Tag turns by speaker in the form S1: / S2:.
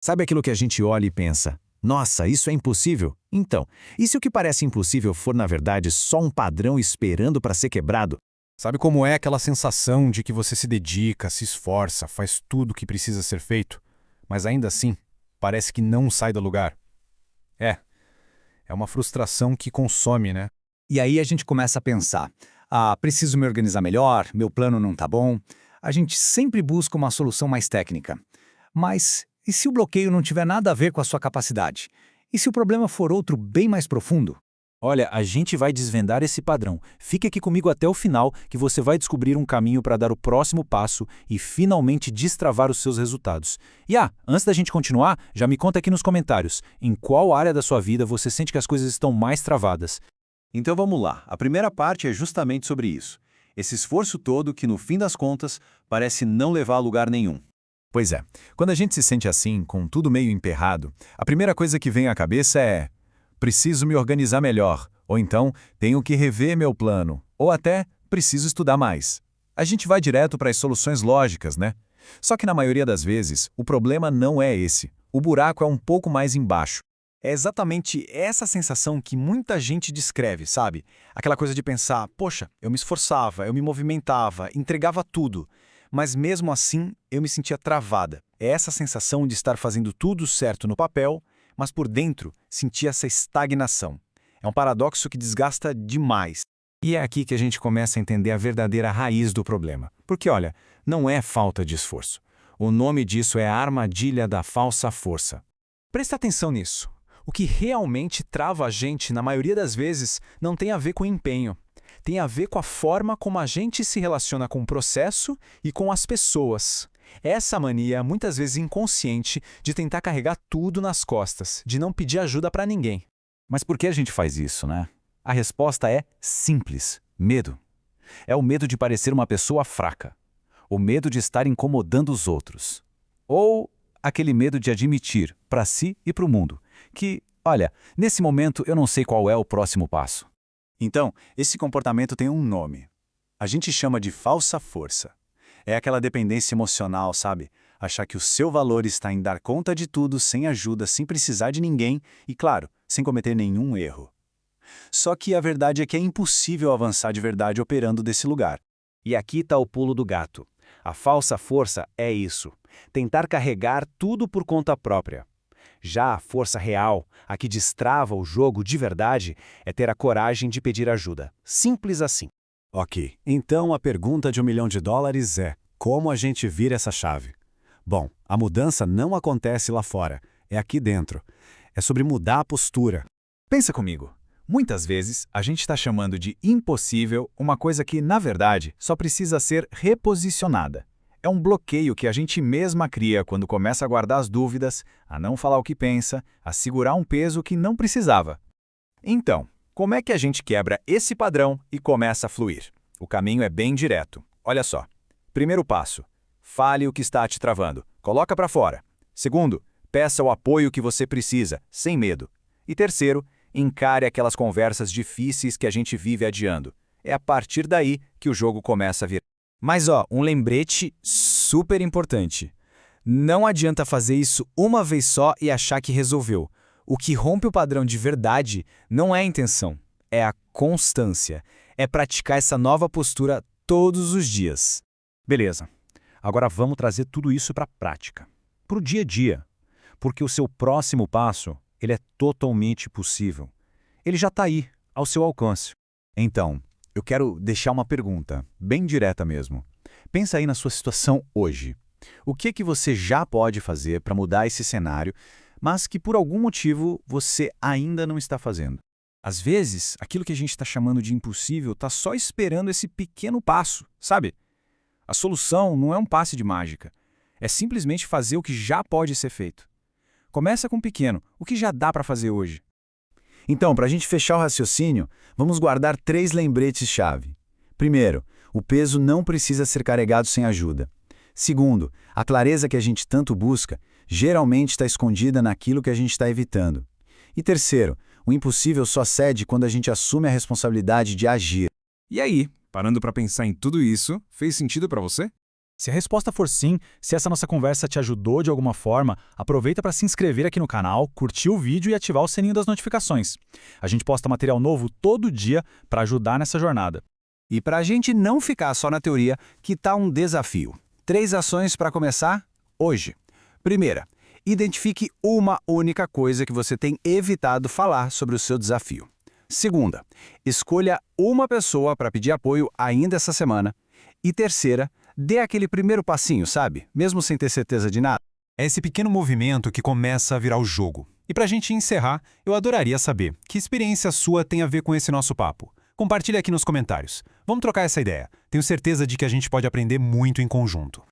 S1: Sabe aquilo que a gente olha e pensa, nossa, isso é impossível? Então, e se o que parece impossível for na verdade só um padrão esperando para ser quebrado?
S2: Sabe como é aquela sensação de que você se dedica, se esforça, faz tudo o que precisa ser feito, mas ainda assim, parece que não sai do lugar? É uma frustração que consome, né?
S3: E aí a gente começa a pensar, preciso me organizar melhor, meu plano não tá bom. A gente sempre busca uma solução mais técnica. Mas e se o bloqueio não tiver nada a ver com a sua capacidade? E se o problema for outro bem mais profundo?
S4: Olha, a gente vai desvendar esse padrão. Fique aqui comigo até o final, que você vai descobrir um caminho para dar o próximo passo e finalmente destravar os seus resultados. E antes da gente continuar, já me conta aqui nos comentários, em qual área da sua vida você sente que as coisas estão mais travadas.
S5: Então vamos lá, a primeira parte é justamente sobre isso. Esse esforço todo que, no fim das contas, parece não levar a lugar nenhum.
S1: Pois é, quando a gente se sente assim, com tudo meio emperrado, a primeira coisa que vem à cabeça é: preciso me organizar melhor, ou então tenho que rever meu plano, ou até preciso estudar mais. A gente vai direto para as soluções lógicas, né? Só que na maioria das vezes, o problema não é esse. O buraco é um pouco mais embaixo.
S6: É exatamente essa sensação que muita gente descreve, sabe? Aquela coisa de pensar, poxa, eu me esforçava, eu me movimentava, entregava tudo, mas mesmo assim eu me sentia travada. É essa sensação de estar fazendo tudo certo no papel, mas por dentro sentia essa estagnação. É um paradoxo que desgasta demais.
S1: E é aqui que a gente começa a entender a verdadeira raiz do problema. Porque, olha, não é falta de esforço. O nome disso é a armadilha da falsa força.
S6: Presta atenção nisso. O que realmente trava a gente, na maioria das vezes, não tem a ver com o empenho. Tem a ver com a forma como a gente se relaciona com o processo e com as pessoas. Essa mania, muitas vezes inconsciente, de tentar carregar tudo nas costas, de não pedir ajuda para ninguém.
S1: Mas por que a gente faz isso, né? A resposta é simples: medo. É o medo de parecer uma pessoa fraca. O medo de estar incomodando os outros. Ou aquele medo de admitir, para si e para o mundo, que, olha, nesse momento eu não sei qual é o próximo passo.
S5: Então, esse comportamento tem um nome. A gente chama de falsa força. É aquela dependência emocional, sabe? Achar que o seu valor está em dar conta de tudo sem ajuda, sem precisar de ninguém e, claro, sem cometer nenhum erro. Só que a verdade é que é impossível avançar de verdade operando desse lugar.
S4: E aqui está o pulo do gato. A falsa força é isso: tentar carregar tudo por conta própria. Já a força real, a que destrava o jogo de verdade, é ter a coragem de pedir ajuda. Simples assim.
S5: Ok, então a pergunta de $1 milhão é: como a gente vira essa chave? Bom, a mudança não acontece lá fora, é aqui dentro. É sobre mudar a postura.
S3: Pensa comigo. Muitas vezes, a gente está chamando de impossível uma coisa que, na verdade, só precisa ser reposicionada. É um bloqueio que a gente mesma cria quando começa a guardar as dúvidas, a não falar o que pensa, a segurar um peso que não precisava. Então, como é que a gente quebra esse padrão e começa a fluir? O caminho é bem direto. Olha só. Primeiro passo: fale o que está te travando. Coloca para fora. Segundo, peça o apoio que você precisa, sem medo. E terceiro, encare aquelas conversas difíceis que a gente vive adiando. É a partir daí que o jogo começa a virar.
S6: Mas um lembrete super importante. Não adianta fazer isso uma vez só e achar que resolveu. O que rompe o padrão de verdade não é a intenção, é a constância. É praticar essa nova postura todos os dias.
S1: Beleza. Agora vamos trazer tudo isso para a prática. Para o dia a dia. Porque o seu próximo passo, ele é totalmente possível. Ele já está aí, ao seu alcance. Então, eu quero deixar uma pergunta, bem direta mesmo. Pensa aí na sua situação hoje. O que você já pode fazer para mudar esse cenário, mas que por algum motivo você ainda não está fazendo?
S3: Às vezes, aquilo que a gente está chamando de impossível está só esperando esse pequeno passo, sabe? A solução não é um passe de mágica. É simplesmente fazer o que já pode ser feito. Começa com o pequeno, o que já dá para fazer hoje.
S1: Então, para a gente fechar o raciocínio, vamos guardar 3 lembretes-chave. Primeiro, o peso não precisa ser carregado sem ajuda. Segundo, a clareza que a gente tanto busca geralmente está escondida naquilo que a gente está evitando. E terceiro, o impossível só cede quando a gente assume a responsabilidade de agir.
S3: E aí, parando para pensar em tudo isso, fez sentido para você?
S2: Se a resposta for sim, se essa nossa conversa te ajudou de alguma forma, aproveita para se inscrever aqui no canal, curtir o vídeo e ativar o sininho das notificações. A gente posta material novo todo dia para ajudar nessa jornada.
S5: E para a gente não ficar só na teoria, que tal um desafio? 3 ações para começar hoje. Primeira, identifique uma única coisa que você tem evitado falar sobre o seu desafio. Segunda, escolha uma pessoa para pedir apoio ainda essa semana. E terceira, dê aquele primeiro passinho, sabe? Mesmo sem ter certeza de nada.
S2: É esse pequeno movimento que começa a virar o jogo. E para a gente encerrar, eu adoraria saber que experiência sua tem a ver com esse nosso papo. Compartilhe aqui nos comentários. Vamos trocar essa ideia. Tenho certeza de que a gente pode aprender muito em conjunto.